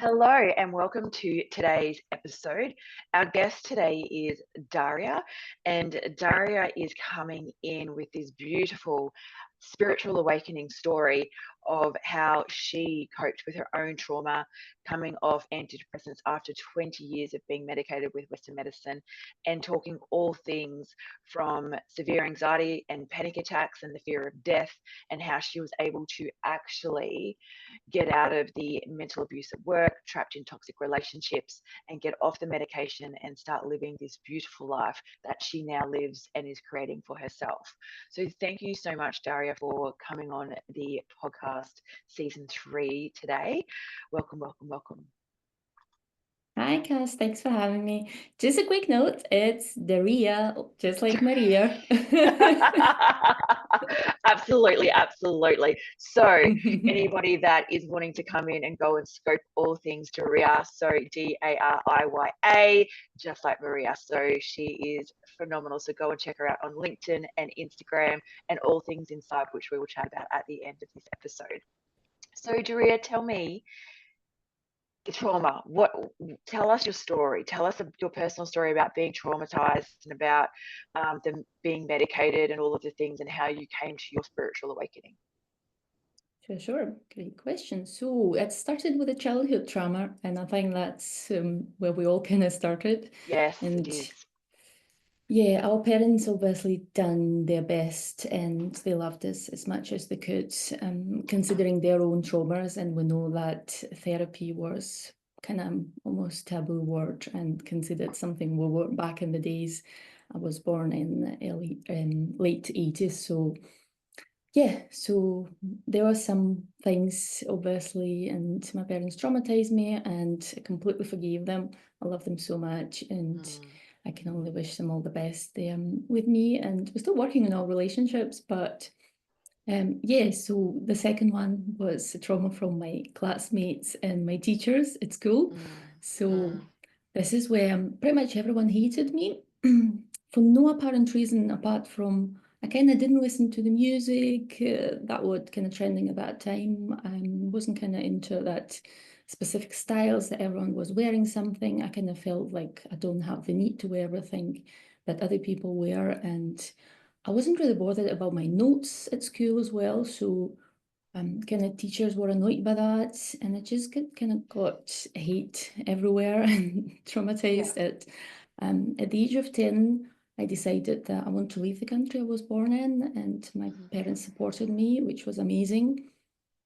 Hello and welcome to today's episode. Our guest today is Dariya, and Dariya is coming in with this beautiful spiritual awakening story of how she coped with her own trauma coming off antidepressants after 20 years of being medicated with Western medicine, and talking all things from severe anxiety and panic attacks and the fear of death, and how she was able to actually get out of the mental abuse at work, trapped in toxic relationships, and get off the medication and start living this beautiful life that she now lives and is creating for herself. So thank you so much, Dariya, for coming on the podcast season 3 today. Welcome, welcome, welcome. Hi, Cass. Thanks for having me. Just a quick note, it's Dariya, just like Maria. Absolutely, absolutely. So anybody that is wanting to come in and go and scope all things Dariya, so Dariya, just like Maria. So she is phenomenal. So go and check her out on LinkedIn and Instagram and all things inside, which we will chat about at the end of this episode. So Dariya, tell me the trauma. Tell us your story. Tell us your personal story about being traumatized and about them being medicated and all of the things, and how you came to your spiritual awakening. Sure. Great question. So it started with a childhood trauma, and I think that's where we all kind of started. Yes, And it is. yeah, our parents obviously done their best and they loved us as much as they could, considering their own traumas. And we know that therapy was kind of almost taboo word and considered something we were back in the days. I was born in the late 80s, so yeah, so there were some things obviously, and my parents traumatized me, and I completely forgave them. I love them so much, and I can only wish them all the best with me. And we're still working on our relationships, but yeah, so the second one was trauma from my classmates and my teachers at school. So this is where pretty much everyone hated me for no apparent reason apart from I kind of didn't listen to the music that was kind of trending at that time. I wasn't kind of into that specific styles that everyone was wearing something. I kind of felt like I don't have the need to wear everything that other people wear, and I wasn't really bothered about my notes at school as well. So kind of teachers were annoyed by that, and it just kind of got hate everywhere and traumatized. At the age of 10, I decided that I want to leave the country I was born in, and my parents supported me, which was amazing.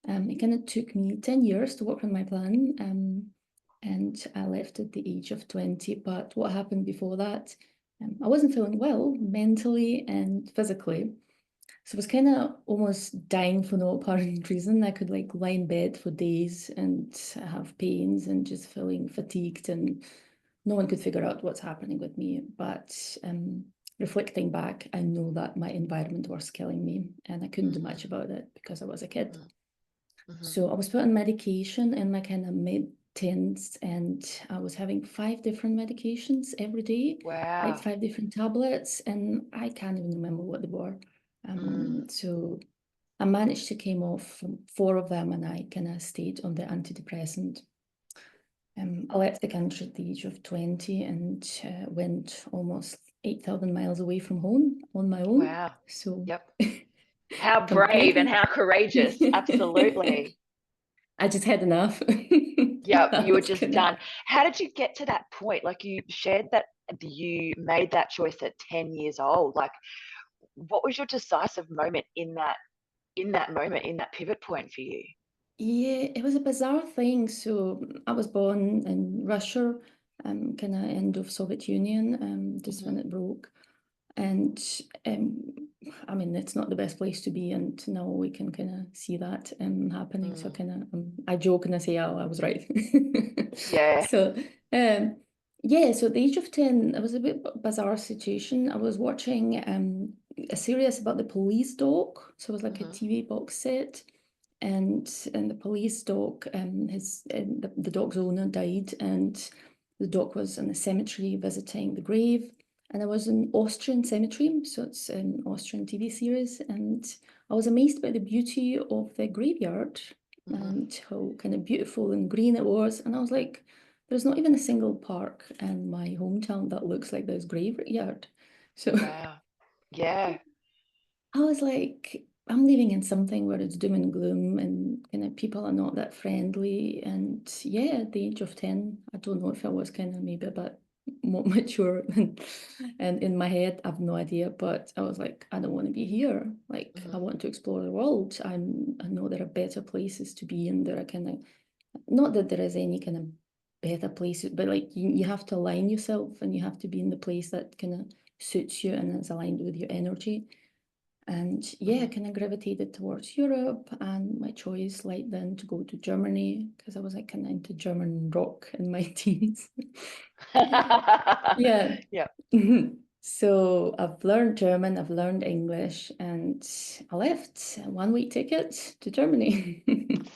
It kind of took me 10 years to work on my plan, and I left at the age of 20. But what happened before that? I wasn't feeling well mentally and physically. So I was kind of almost dying for no apparent reason. I could like lie in bed for days and have pains and just feeling fatigued, and no one could figure out what's happening with me. But reflecting back, I know that my environment was killing me, and I couldn't do much about it because I was a kid. So I was put on medication in my kind of mid-teens, and I was having 5 different medications every day, like Wow. 5 different tablets, and I can't even remember what they were. So I managed to came off from 4 of them, and I kind of stayed on the antidepressant. I left the country at the age of 20 and went almost 8,000 miles away from home on my own. Wow. So Yep. How brave and completely. how courageous. Absolutely. I just had enough. Yep. That You were was just kind of. done. How did you get to that point? Like, you shared that you made that choice at 10 years old. Like, what was your decisive moment in that pivot point for you? Yeah, it was a bizarre thing. So I was born in Russia, kind of end of Soviet Union, just when it broke. And um, I mean, it's not the best place to be, and now we can kind of see that happening. So kind of, I joke and I say, "Oh, I was right." Yeah. So, um, yeah. So at the age of 10, it was a bit bizarre situation. I was watching a series about the police dog. So it was like a TV box set, and the police dog, the dog's owner died, and the dog was in the cemetery visiting the grave. And I was in Austrian Cemetery, so it's an Austrian TV series, and I was amazed by the beauty of the graveyard. Mm-hmm. and how kind of beautiful and green it was. And I was like, there's not even a single park in my hometown that looks like this graveyard. So Wow. Yeah. I was like, I'm living in something where it's doom and gloom and kind of people are not that friendly. And yeah, at the age of 10, I don't know if I was kind of maybe a bit more mature and in my head, I've no idea, but I was like, I don't want to be here. Like, I Mm-hmm. want to explore the world. I know there are better places to be and there are kind of, not that there is any kind of better places, but like you have to align yourself and you have to be in the place that kind of suits you and is aligned with your energy. And yeah, I Mm-hmm. kind of gravitated towards Europe, and my choice led then to go to Germany because I was like kind of into German rock in my teens. Yeah. Yeah. So I've learned German, I've learned English, and I left a 1 week ticket to Germany.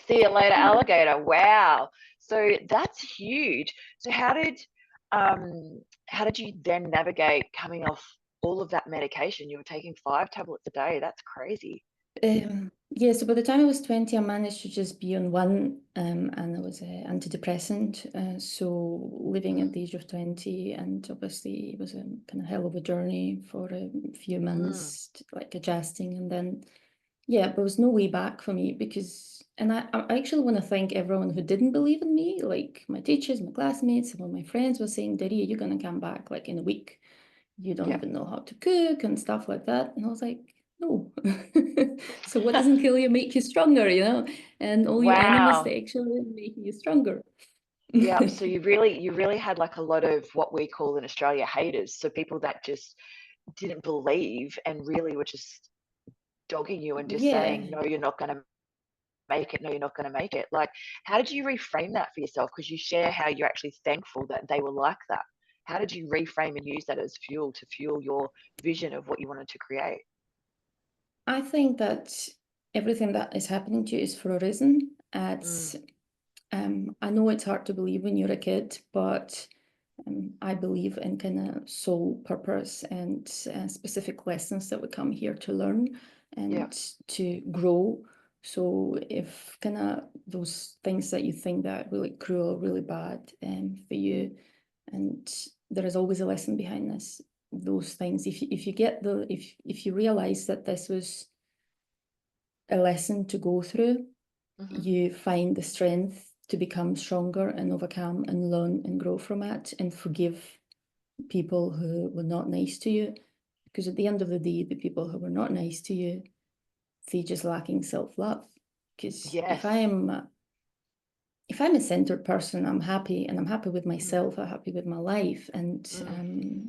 See you later, alligator. Wow. So that's huge. So how did you then navigate coming off all of that medication? You were taking 5 tablets a day. That's crazy. Yeah, so by the time I was 20, I managed to just be on one, and it was an antidepressant. So living at Mm, the age of 20, and obviously it was a kind of hell of a journey for a few mm, months, like adjusting. And then, yeah, there was no way back for me because, and I actually want to thank everyone who didn't believe in me, like my teachers, my classmates, some of my friends were saying, Dariya, you're going to come back like in a week. You don't yeah. even know how to cook and stuff like that. And I was like, no. So what doesn't kill you make you stronger, you know? And all your enemies, Wow. they actually make you stronger. Yeah. So you really had like a lot of what we call in Australia haters. So people that just didn't believe and really were just dogging you and just saying, Yeah, no, you're not going to make it. No, you're not going to make it. Like, how did you reframe that for yourself? Because you share how you're actually thankful that they were like that. How did you reframe and use that as fuel to fuel your vision of what you wanted to create? I think that everything that is happening to you is for a reason. Mm, I know it's hard to believe when you're a kid, but I believe in kind of soul purpose and specific lessons that we come here to learn yeah. and to grow. So if kind of those things that you think that are really cruel, really bad for you, and there is always a lesson behind this, those things. If you get the if you realize that this was a lesson to go through, Hmm. you find the strength to become stronger and overcome and learn and grow from it and forgive people who were not nice to you. Because at the end of the day, the people who were not nice to you, they just lacking self-love. Because Yes. if I'm a centered person, I'm happy and I'm happy with Mm, myself, I'm happy with my life, and mm,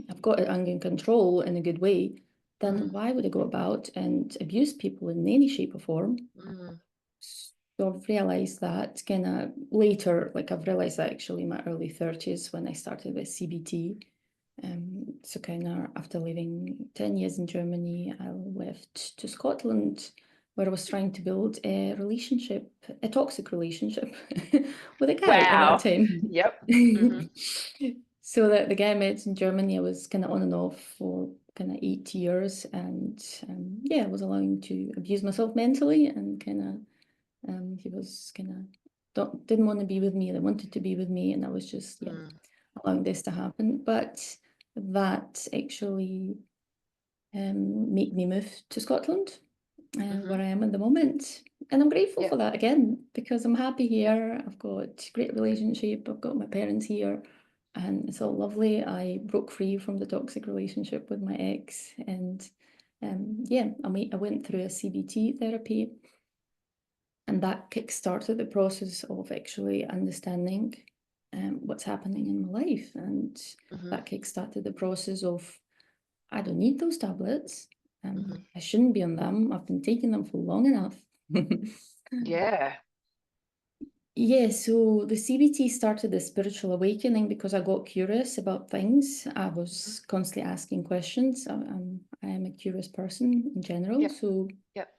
I've got it under control in a good way, then mm, why would I go about and abuse people in any shape or form? mm, So I've realized that kind of later, like I've realized that actually in my early 30s when I started with CBT. So kind of after living 10 years in Germany, I left to Scotland where I was trying to build a relationship, a toxic relationship with a guy at that wow. time. Yep. Hmm. So that the guy I met in Germany, I was kind of on and off for kind of 8 years, and yeah, I was allowing to abuse myself mentally, and kind of he was kind of didn't want to be with me. They wanted to be with me, and I was just yeah Mm, allowing this to happen. But that actually made me move to Scotland, hmm. where I am at the moment. And I'm grateful Yeah. for that again because I'm happy here. I've got a great relationship. I've got my parents here, and it's all lovely. I broke free from the toxic relationship with my ex, and yeah, I went through a CBT therapy, and that kick-started the process of actually understanding what's happening in my life, and Hmm. that kick-started the process of I don't need those tablets. Hmm. I shouldn't be on them. I've been taking them for long enough. Yeah. Yeah, so the CBT started the spiritual awakening because I got curious about things. I Hmm. was constantly asking questions. I am a curious person in general. Yep. So, Yep.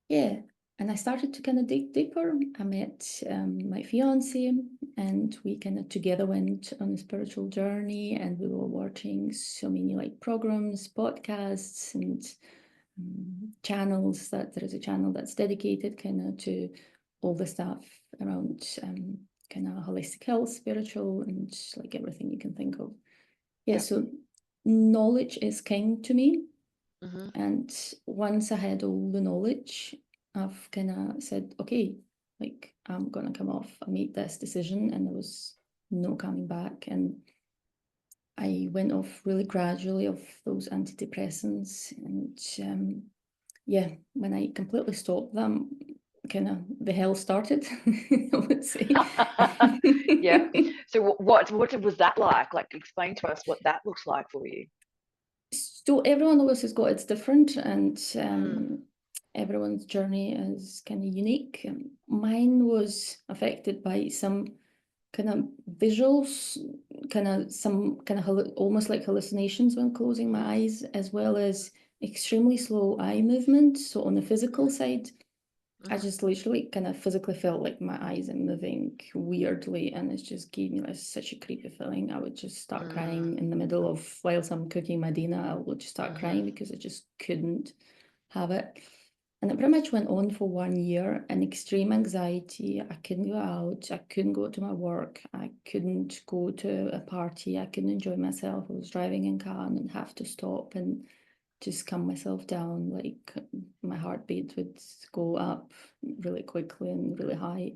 yeah, and I started to kind of dig deeper. I met my fiance, and we kind of together went on a spiritual journey, and we were watching so many like programs, podcasts, and channels. That there is a channel that's dedicated kind of to all the stuff around kind of holistic health, spiritual, and like everything you can think of. Yeah, so knowledge is king to me. Mm-hmm. And once I had all the knowledge, I've kind of said, okay, like I'm gonna come off. I made this decision, and there was no coming back. And I went off really gradually of those antidepressants, and yeah, when I completely stopped them, kind of the hell started, I would say. Yeah. So what was that like? Like, explain to us what that looks like for you. So everyone always has got it's different, and Mm. everyone's journey is kind of unique. Mine was affected by some kind of visuals, kind of some kind of almost like hallucinations when closing my Mm-hmm. eyes, as well as extremely slow eye movement. So on the physical side, I Mm-hmm. just literally kind of physically felt like my eyes are moving weirdly, and it just gave me like such a creepy feeling. I would just start crying in the middle of whilst I'm cooking my dinner. I would just start Mm-hmm. crying because I just couldn't have it. And it pretty much went on for 1 year in extreme anxiety. I couldn't go out. I couldn't go to my work. I couldn't go to a party. I couldn't enjoy myself. I was driving in car and have to stop and just calm myself down. Like my heartbeat would go up really quickly and really high.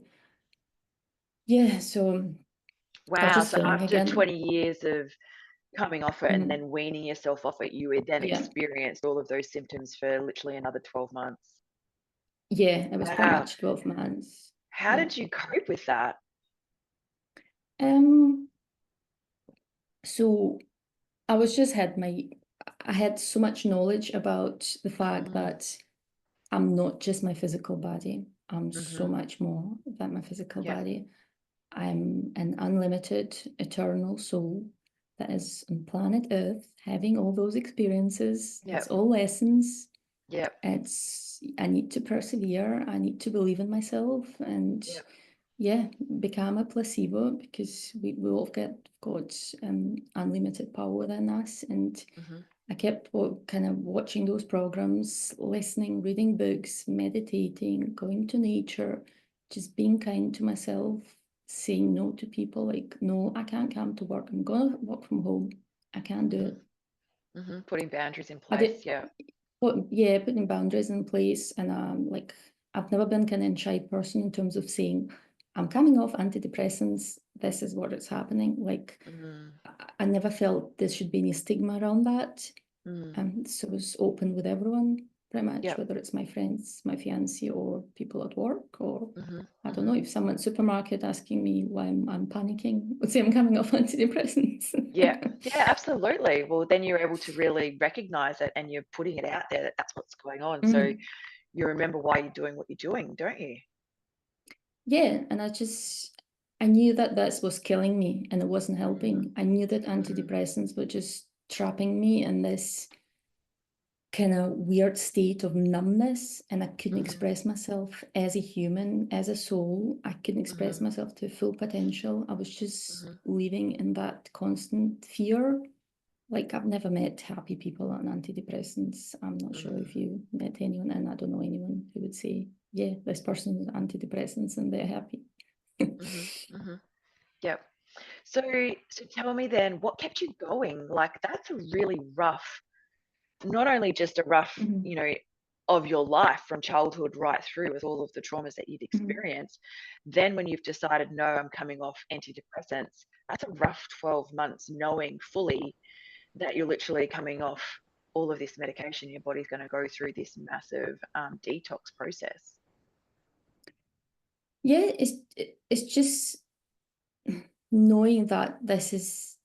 Yeah, so I was Wow. just So feeling after again. 20 years of coming off it and Mm, then weaning yourself off it, you would then yeah, experienced all of those symptoms for literally another 12 months. yeah, it was pretty Wow. much 12 months. How Yeah. did you cope with that? Um, so I had so much knowledge about the fact Mm. that I'm not just my physical body. I'm so Mm-hmm. much more than my physical Yep. body. I'm an unlimited, eternal soul that is on planet Earth having all those experiences. It's Yep. all lessons. Yep. I need to persevere. I need to believe in myself and Yep. yeah, become a placebo because we all got God's unlimited power within us. And Mm-hmm. I kept kind of watching those programs, listening, reading books, meditating, going to nature, just being kind to myself, saying no to people like, no, I can't come to work. I'm going to work from home. I can't do it. Mm-hmm. Mm-hmm. Putting boundaries in I place. did, Yeah. yeah, putting boundaries in place. And like, I've never been kind of a shy person in terms of saying, I'm coming off antidepressants. This is what is happening. Like, Mm. I never felt there should be any stigma around that. Mm. So I was open with everyone, pretty much, Yep. whether it's my friends, my fiancé, or people at work, or Mm-hmm. I don't Mm-hmm. know, if someone at supermarket asking me why I'm panicking, would say I'm coming off antidepressants. Yeah. Yeah, absolutely. Well, then you're able to really recognize it and you're putting it out there that that's what's going on. So Mm. you remember why you're doing what you're doing, don't you? Yeah, and I knew that this was killing me and it wasn't Mm. helping. I knew that Mm. antidepressants were just trapping me in this kind of weird state of numbness, and I couldn't Mm-hmm. express myself as a human, as a soul. I couldn't express Mm-hmm. myself to full potential. I was just Mm-hmm. living in that constant fear. Like I've never met happy people on antidepressants. I'm not sure Mm-hmm. if you met anyone, and I don't know anyone who would say, yeah, this person is antidepressants and they're happy. Mm-hmm. Mm-hmm. Yep. So tell me then, what kept you going? Like, that's a really rough, not only just a rough, Mhm, of your life from childhood right through with all of the traumas that you'd mhm. experienced. Then when you've decided, no, I'm coming off antidepressants, that's a rough 12 months knowing fully that you're literally coming off all of this medication. Your body's going to go through this massive detox process. Yeah, it's just knowing that this is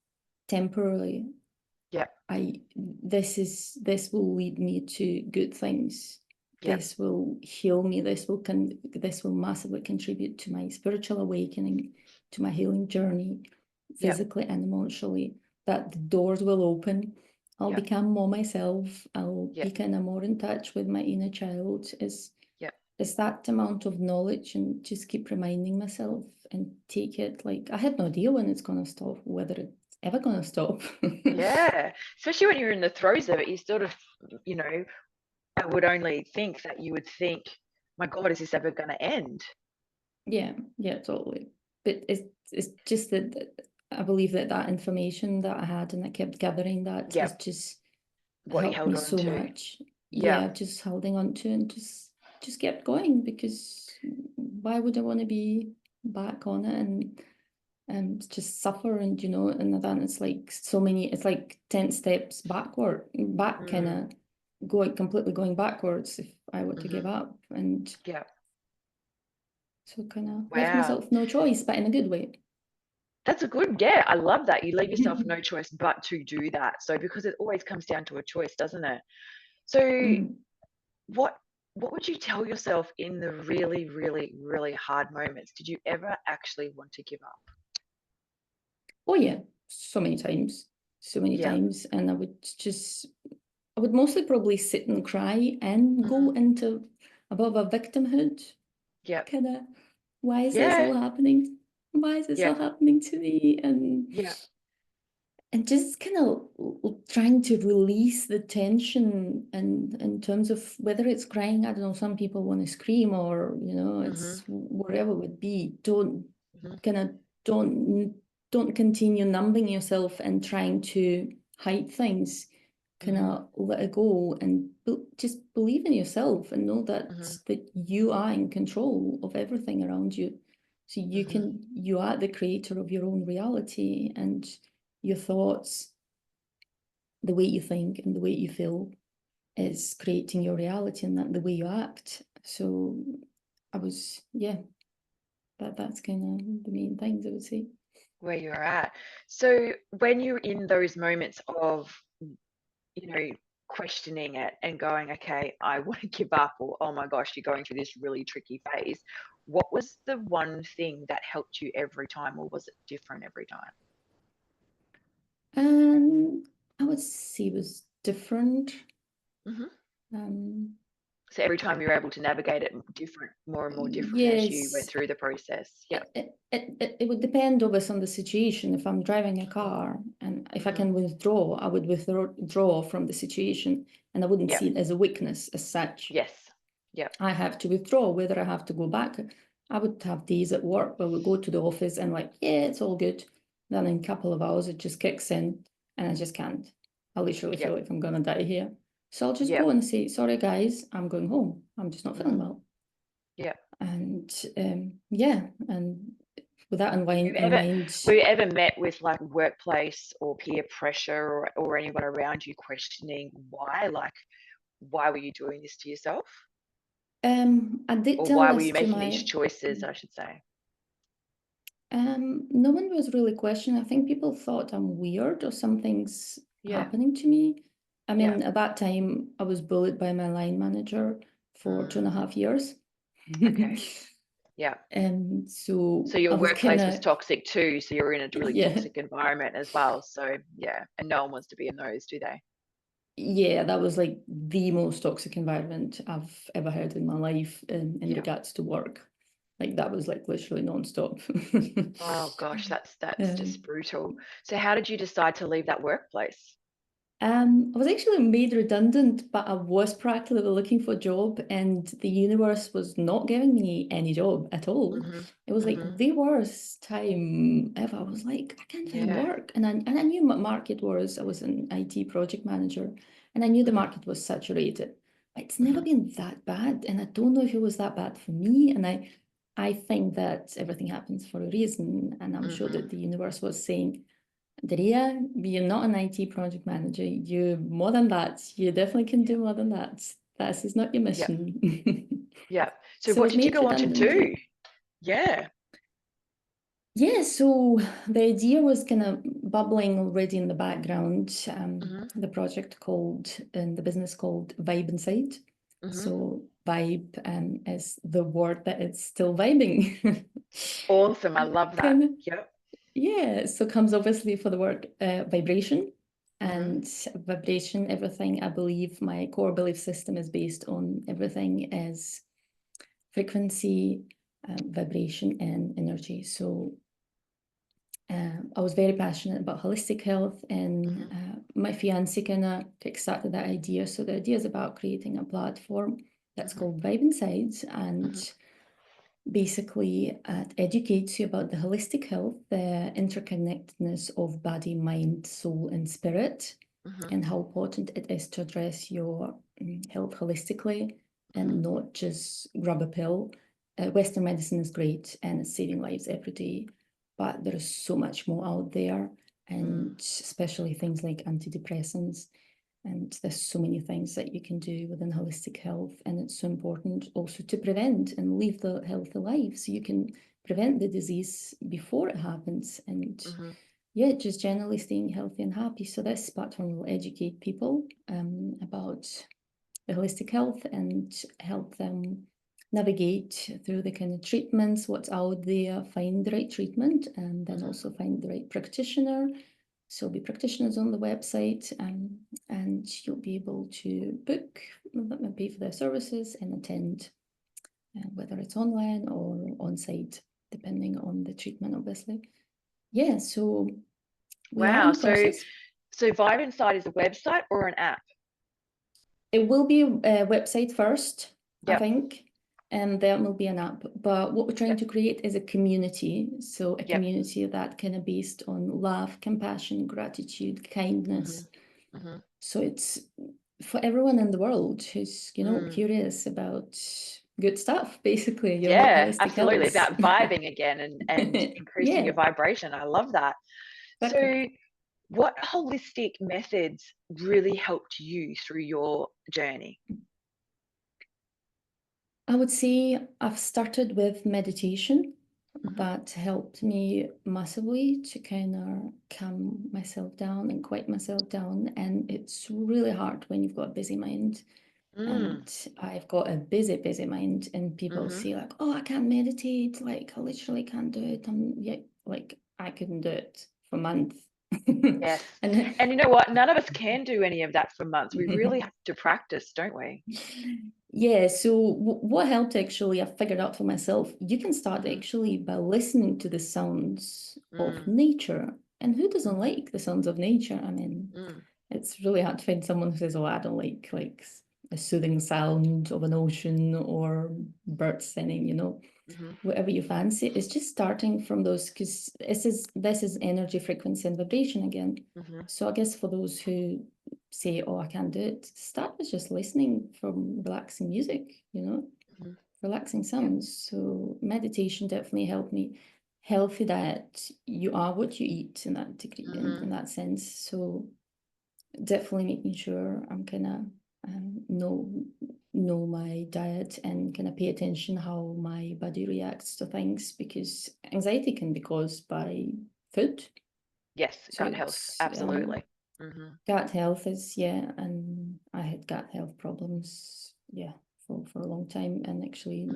temporary. Yep. This will lead me to good things. Yep. This will heal me. This will massively contribute to my spiritual awakening, to my healing journey, Yep. physically and emotionally. That the doors will open. I'll Yep. become more myself. I'll be Yep. kind of more in touch with my inner child. Yep. Is that amount of knowledge, and just keep reminding myself and take it. Like I had no idea when it's gonna stop, whether it's ever gonna stop. Yeah. Especially when you're in the throes of it, you sort of, you know, I would only think that you would think, my God, is this ever going to end? Yeah, yeah, totally. But it's just that I believe that that information that I had and I kept gathering, that has Yep. just What you helped held me on so to. much. Yeah. Yeah, just holding on to and just kept going, because why would I want to be back on it and just suffer, and and then it's like so many, it's like 10 steps back, kind Mm. of completely going backwards if I were to Hmm. give up. And Yeah. so kind of left Wow. myself no choice, but in a good way. That's a good, yeah, I love that. You leave yourself no choice but to do that. So because it always comes down to a choice, doesn't it? So Mhm. what what would you tell yourself in the really, really, really hard moments? Did you ever actually want to give up? Oh yeah, so many times, so many Yeah. times. And I would mostly probably sit and cry and go Hmm. into above a victimhood Yep. kind of, why is this Yeah. all happening? Why is this all Yep. happening to me? Yeah. And just kind of trying to release the tension, and in terms of whether it's crying, I don't know, some people want to scream, or Hmm. it's whatever it would be. Don't Hmm. kind of don't don't continue numbing yourself and trying to hide things. Kind Hmm. of let it go, and just believe in yourself, and know Hmm. that you are in control of everything around you. So Hmm. you are the creator of your own reality, and your thoughts, the way you think and the way you feel, is creating your reality, and that the way you act. So yeah, that's kind of the main things I would say. Where you're at. So when you're in those moments of, you know, questioning it and going, okay, I want to give up, or oh my gosh, you're going through this really tricky phase. What was the one thing that helped you every time, or was it different every time? Um, I would say it was different. Hmm. Um, So every time you're able to navigate it different, more and more different as you went yes, through the process. Yep. it would depend always on the situation. If I'm driving a car and if I Hmm. can withdraw, I would withdraw from the situation, and I wouldn't Yep. see it as a weakness as such. Yes. Yep. I have to withdraw, whether I have to go back. I would have days at work where we go to the office and like, yeah, it's all good. Then in a couple of hours, it just kicks in and I just can't. I literally feel Yep. like I'm going to die here. So I'll just go Yep. and say, sorry, guys, I'm going home. I'm just not feeling Hmm. well. Yep. And yeah, and with that You in ever mind, were you ever met with like workplace or peer pressure, or anyone around you questioning why? Like, why were you doing this to yourself? I did Or tell why were this you to making these my, choices, I should say? no one was really questioning. I think people thought I'm weird or something's Yeah. happening to me. I Yeah. mean, at that time, I was bullied by my line manager for two and a Mm, half years. okay. Yeah. And so So your I was kind workplace was of, toxic too. So you're in a really yeah, toxic environment as well. So yeah. And no one wants to be in those, do they? yeah, that was like the most toxic environment I've ever heard in my life in Yeah. regards to work. Like that was like literally nonstop. Oh gosh, that's just um, brutal. So how did you decide to leave that workplace? I was actually made redundant, but I was practically looking for a job, and the universe was not giving me any job at all. Mm-hmm. It was like Mm-hmm. the worst time ever. I was like, I can't find Yeah. work. And I knew what market was. I was an IT project manager, and I knew the Mm-hmm. market was saturated. But it's never Mm-hmm. been that bad. And I don't know if it was that bad for me. And I think that everything happens for a reason. And I'm sure Mm-hmm. that the universe was saying, Dariya, you're not an IT project manager. You're more than that. You definitely can Yeah. do more than that. That is not your Yeah. mission. Yeah. So So I what was did you made go on to redundant. do? Yeah. Yeah, so the idea was kind of bubbling already in the background. Mm-hmm. The project called, and the business called Vibe Inside. Mm-hmm. So vibe is the word that it's still vibing. Awesome. I love that. Kind of. Yep. Yeah, so comes obviously for the word vibration. Mm-hmm. And vibration, everything, I believe my core belief system is based on everything is frequency, vibration, and energy. So I was very passionate about holistic health, and Mm-hmm. my fiance kind of kickstarted that idea. So the idea is about creating a platform that's Mm-hmm. called Vibe Inside, and Mm-hmm. basically it educates you about the holistic health, the interconnectedness of body, mind, soul, and spirit, and how important it is to address your health holistically and not just grab a pill. Western medicine is great and it's saving lives every day, but there is so much more out there, and especially things like antidepressants. And there's so many things that you can do within holistic health, and it's so important also to prevent and live the healthy life so you can prevent the disease before it happens. And yeah, just generally staying healthy and happy. So this platform will educate people about the holistic health and help them navigate through the kind of treatments, what's out there, find the right treatment, and then also find the right practitioner. So there'll be practitioners on the website, and you'll be able to book, pay for their services, and attend, whether it's online or on site, depending on the treatment, obviously. Yeah, so we are in Wow. the process. So Vibe Inside is a website or an app? It will be a website first, I Yep. think, and then will be an app. But what we're trying Yep. to create is a community. So a Yep. community that kind of based on love, compassion, gratitude, kindness. So it's for everyone in the world who's, curious about good stuff, basically, Yeah, holistic absolutely. health. About vibing again and increasing your Yeah, vibration. I love that. exactly. So what holistic methods really helped you through your journey? I would say I've started with meditation. That helped me massively to kind of calm myself down and quiet myself down. And it's really hard when you've got a busy mind. And I've got a busy, busy mind, and people say like, "Oh, I can't meditate. Like, I literally can't do it." Like I couldn't do it for months. Yes. And And you know what? None of us can do any of that for months. We really have to practice, don't we? yeah, so what helped actually, I figured out for myself, you can start actually by listening to the sounds of nature. And who doesn't like the sounds of nature? I mean, it's really hard to find someone who says, "Oh, I don't like a soothing sound of an ocean or birds singing," whatever you fancy. It's just starting from those, because this is energy, frequency, and vibration again. So I guess for those who say, "Oh, I can't do it," start with just listening from relaxing music, relaxing sounds. So meditation definitely helped me. Healthy diet, you are what you eat in that degree, in that sense. So definitely making sure I'm kind of know my diet and kind of pay attention how my body reacts to things, because anxiety can be caused by food. Yes, So gut health. it's Absolutely. gut health is, yeah, and I had gut health problems, yeah, for a long time, and actually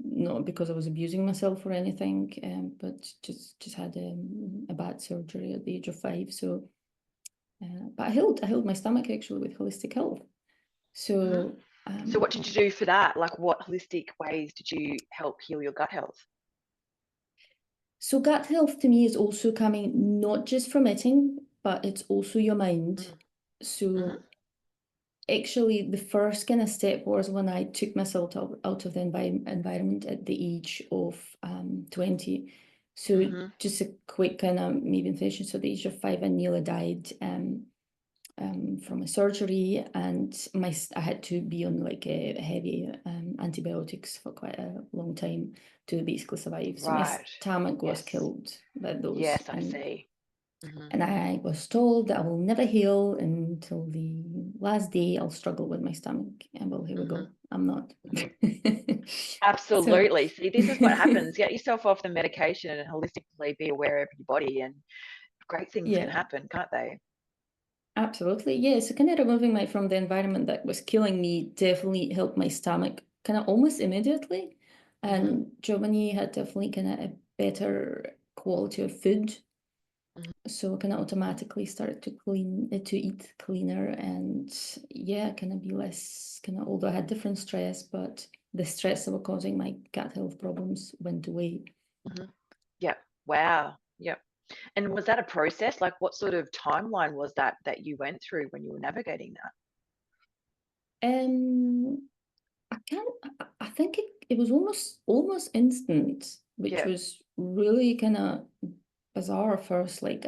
not because I was abusing myself or anything, but just had a bad surgery at the age of 5. So but I healed my stomach actually with holistic health. So So what did you do for that? Like what holistic ways did you help heal your gut health? so gut health to me is also coming not just from eating, but it's also your mind. So actually the first kind of step was when I took myself out of the environment at the age of 20. So just a quick kind of maybe information. So at the age of 5, I nearly died from a surgery, and I had to be on like a heavy antibiotics for quite a long time to basically survive. So my Right. stomach was Yes. killed by those, Yes, I see. and I was told that I will never heal until the last day. I'll struggle with my stomach, and well, here we go. I'm not. So Absolutely. See, this is what happens. Get yourself off the medication and holistically be aware of your body, and great things can yeah. happen, can't they? Absolutely. Yeah. So kind of removing my from the environment that was killing me definitely helped my stomach kind of almost immediately. And Germany had definitely kind of a better quality of food. So kind of automatically started to eat cleaner, and yeah, kind of be less kind of, although I had different stress, but the stress that were causing my gut health problems went away. Yep. Wow. Yep. And was that a process? Like what sort of timeline was that you went through when you were navigating that? Um I can't. I think it was almost instant, which Yeah. was really kind of bizarre at first. Like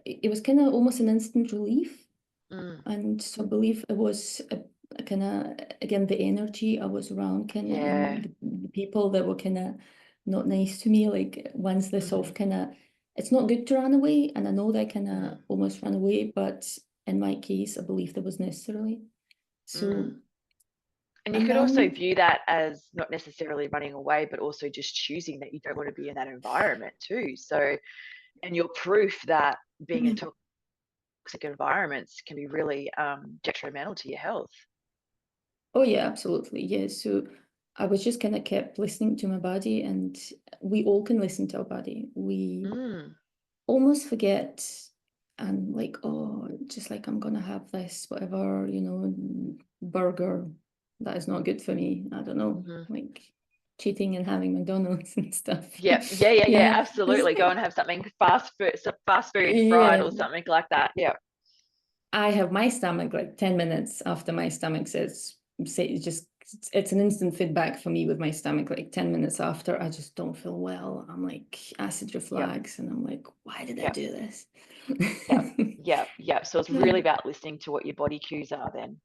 it was kind of almost an instant relief, Mm. and so I believe it was a kind of, again, the energy I was around, kind of, Yeah. and the people that were kind of not nice to me. Like once the Mm-hmm. self kind of, it's not good to run away, and I know that kind of Mm. almost ran away, but in my case, I believe that was necessarily. So, Mm. And you and could also then. view that as not necessarily running away, but also just choosing that you don't want to be in that environment too. So, and you're proof that being in toxic environments can be really detrimental to your health. Oh yeah, absolutely. Yeah. So I was just kind of kept listening to my body, and we all can listen to our body. We Mm. almost forget, and like, oh, just like I'm gonna have this, whatever, burger that is not good for me. I don't know, Mm-hmm. like cheating and having McDonald's and stuff. Yeah, yeah, yeah, yeah, Yeah. It's absolutely. Go like, and have something fast food, some fast food, fried yeah. or something like that. Yeah, I have my stomach like 10 minutes after my stomach say it's just it's an instant feedback for me with my stomach. Like 10 minutes after, I just don't feel well. I'm like acid yep, reflux, and I'm like, why did I yep, do this? yep, yep, yep. So it's really about listening to what your body cues are then.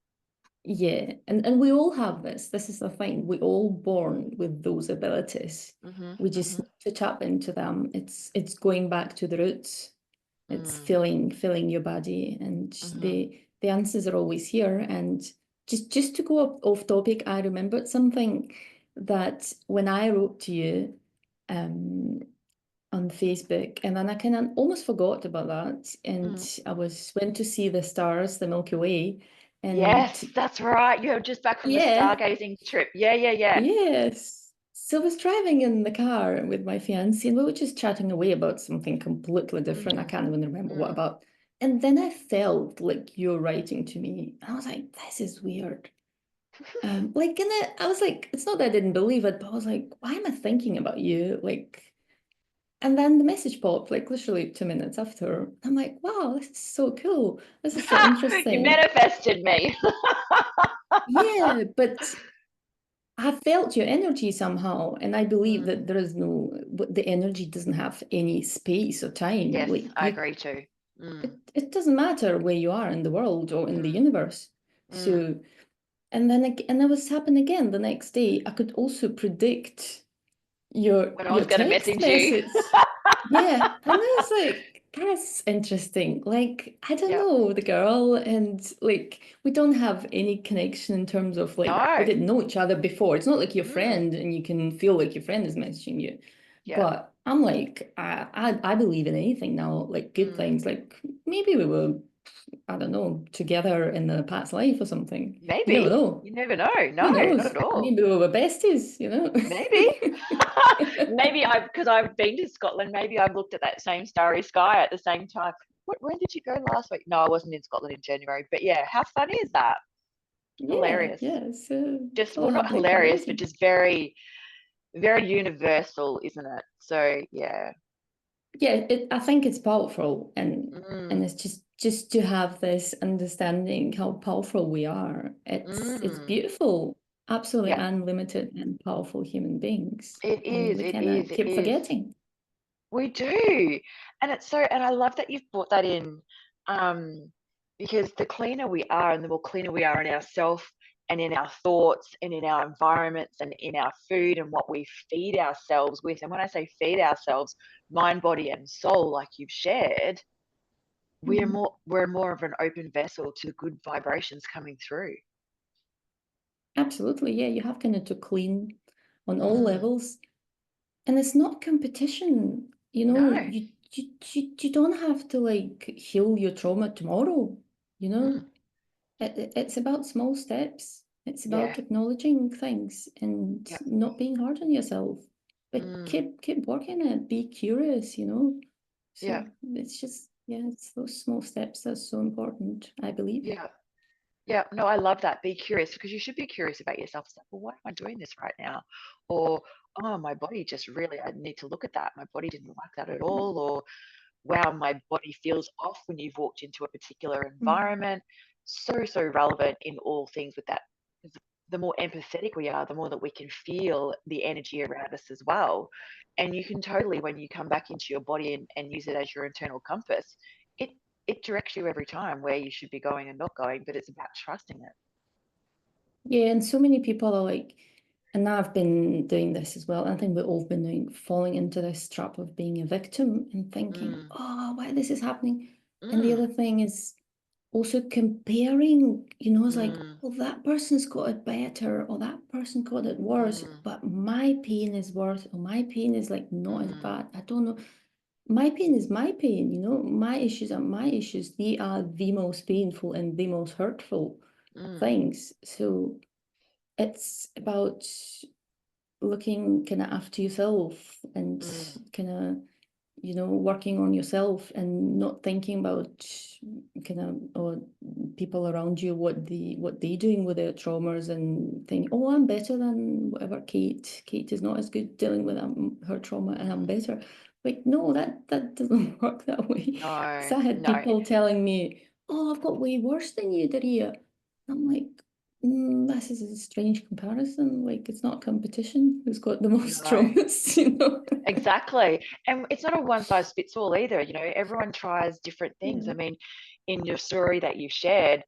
Yeah, and we all have this. This is the thing. We all born with those abilities. Mm-hmm, We just mm-hmm, need to tap into them. It's going back to the roots. It's mm, filling your body, and mm-hmm, the answers are always here. And just to go off topic, I remembered something that when I wrote to you um on Facebook, and then I kind of almost forgot about that. And mm. I went to see the stars, the Milky Way, and Yes, that's right. You're just back from the yeah, stargazing trip. Yeah, yeah, yeah. yes. So I was driving in the car with my fiancé, and we were just chatting away about something completely different. I Mm, can't even remember what mm. about. And then I felt like you're writing to me. And I was like, this is weird. Like, and I was like, it's not that I didn't believe it, but I was like, why am I thinking about you? Like, and then the message popped, like literally 2 minutes after. I'm like, wow, this is so cool. This is so You interesting. manifested me. Yeah, but I felt your energy somehow, and I believe Mm. that there is the energy doesn't have any space or time. Yes, Like I agree too. Mm, it doesn't matter where you are in the world or in the mm, universe. mm. So, and then and that was happened again the next day. I could also predict When I your was going to text message you. message. Yeah, and I was like, that's interesting. Like, I don't Yep. know the girl, and like, we don't have any connection in terms of like, we No. didn't know each other before. It's not like your Mm, friend and you can feel like your friend is messaging you. yeah. But I'm like, I believe in anything now, like good Mm. things. Like maybe we were, I don't know, together in the past life or something. You never Maybe. know. You never know. Who No, not knows? at all. Maybe we were besties, you know? Maybe. Maybe because I've been to Scotland, maybe I've looked at that same starry sky at the same time. When did you go last week? No, I wasn't in Scotland in January. But yeah, how funny is that? Yeah, Hilarious. yeah. So it's Just, all well, not happening hilarious, but crazy. just very, very universal, isn't it? So yeah. Yeah, I think it's powerful, and Mm, it's just to have this understanding how powerful we are. It's mm. beautiful, absolutely Yeah, unlimited and powerful human beings, it and is. we It kind of is. It keep is. forgetting. We do. And it's so, and I love that you've brought that in, um, because the cleaner we are and the more cleaner we are in ourself and in our thoughts and in our environments and in our food and what we feed ourselves with. And when I say feed ourselves, mind, body, and soul, like you've shared, Mhm. we're more of an open vessel to good vibrations coming through. Absolutely, yeah. You have kind of to clean on all Mm, levels, and it's not competition. no. You don't have to like heal your trauma tomorrow. You know, Mm, it's about small steps. It's yeah. about acknowledging things and Yep. not being hard on yourself. But Mm, keep working it. Be curious. yeah. So it's just, yeah, it's those small steps that's so important, I believe. Yeah. Yeah, no, I love that. Be curious because you should be curious about yourself. It's like, well, why am I doing this right now? Or, oh, my body just really, I need to look at that. My body didn't like that at all. Or, wow, my body feels off when you've walked into a particular Mm. environment. So, so relevant in all things with that. the more empathetic we are, the more that we can feel the energy around us as well. And you can totally, when you come back into your body and use it as your internal compass, it it directs you every time where you should be going and not going, but it's about trusting it. Yeah, and so many people are like, and I've been doing this as well. I think we've all been doing, falling into this trap of being a victim and thinking, Mm, oh, why this is happening. And the mm, other thing is also comparing, it's like, mm, well, that person's got it better, or that person got it worse, mm, but my pain is worse, or my pain is like not as mm, bad. I don't know. My pain is my pain, my issues are my issues. They are the most painful and the most hurtful mm, things. So it's about looking kind of after yourself and mm, kind of working on yourself and not thinking about kind of or people around you, what they doing with their traumas, and think, oh, I'm better than whatever. Kate is not as good dealing with her trauma and I'm mm. better. Like, no, that doesn't work that way. Because No, I had no. people telling me, oh, I've got way worse than you, Dariya. I'm like, this is a strange comparison. Like, it's not a competition. Who's got the most No, traumas? exactly. And it's not a one size fits all either. Everyone tries different things. Yeah. I mean, in your story that you shared,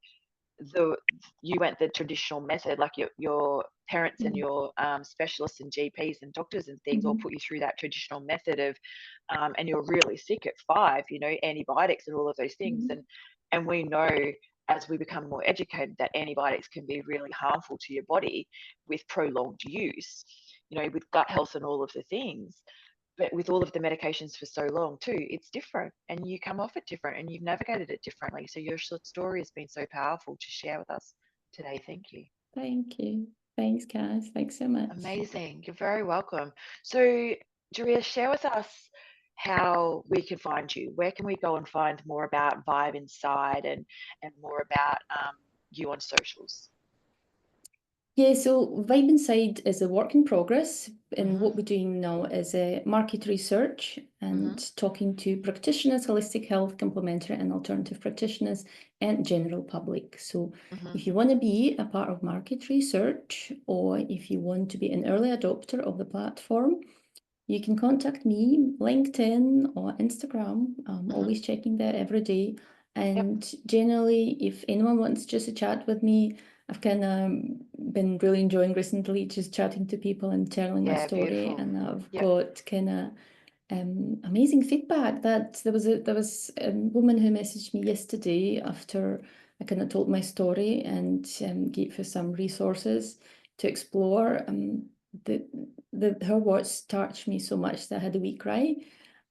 the you went the traditional method, like your parents and Mm, your specialists and GPs and doctors and things all mhm, put you through that traditional method of, and you're really sick at 5, antibiotics and all of those things. mhm. And we know as we become more educated that antibiotics can be really harmful to your body with prolonged use, with gut health and all of the things. But with all of the medications for so long too, it's different and you come off it different and you've navigated it differently. So your short story has been so powerful to share with us today. Thank you. Thank you. Thanks, Kaz. Thanks so much. Amazing. You're very welcome. So, Dariya, share with us how we can find you. Where can we go and find more about Vibe Inside and more about you on socials? Yeah, so Vibe Inside is a work in progress, and Mm-hmm. what we're doing now is market research Mm-hmm. and talking to practitioners, holistic health, complementary and alternative practitioners, and general public. So Mm-hmm. if you want to be a part of market research, or if you want to be an early adopter of the platform, you can contact me, LinkedIn or Instagram. I'm Mm-hmm. always checking there every day. Yep. And generally, if anyone wants just to chat with me, I've kind of been really enjoying recently just chatting to people and telling my Yeah, story. beautiful. And I've Yep. got kind of amazing feedback. That there was a woman who messaged me yesterday after I kind of told my story and gave her some resources to explore. The her words touched me so much that I had a wee cry.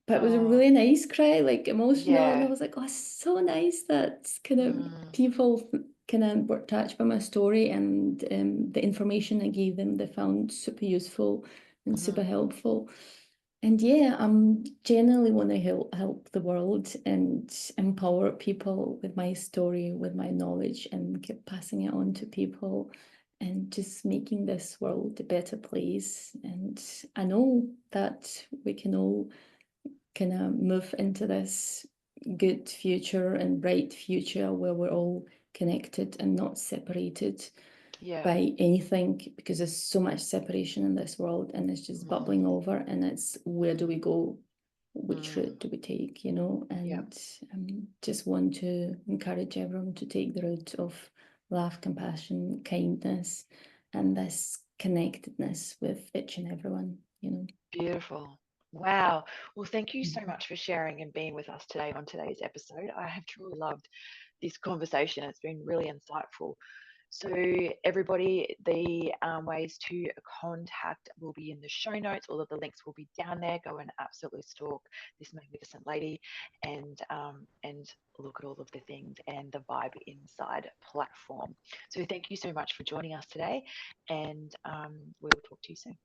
But it was a Oh, really nice cry, like emotional, and I yeah. was like, oh, it's so nice that kind of Mm, people kind of were touched by my story, and the information I gave them they found super useful and mm-hmm. super helpful. And yeah, I'm generally want to help the world and empower people with my story, with my knowledge, and keep passing it on to people and just making this world a better place. And I know that we can all kind of move into this good future and bright future where we're all connected and not separated Yeah. by anything, because there's so much separation in this world and it's just bubbling Mm, over, and it's where do we go, which mm, route do we take, yeah. and just want to encourage everyone to take the route of love, compassion, kindness, and this connectedness with each and everyone. Beautiful. Wow. Well, thank you so Mhm. much for sharing and being with us today on today's episode. I have truly loved this conversation. It's been really insightful. So, everybody, the ways to contact will be in the show notes. All of the links will be down there. Go and absolutely stalk this magnificent lady and look at all of the things and the Vibe Inside platform. So, thank you so much for joining us today, and we'll talk to you soon.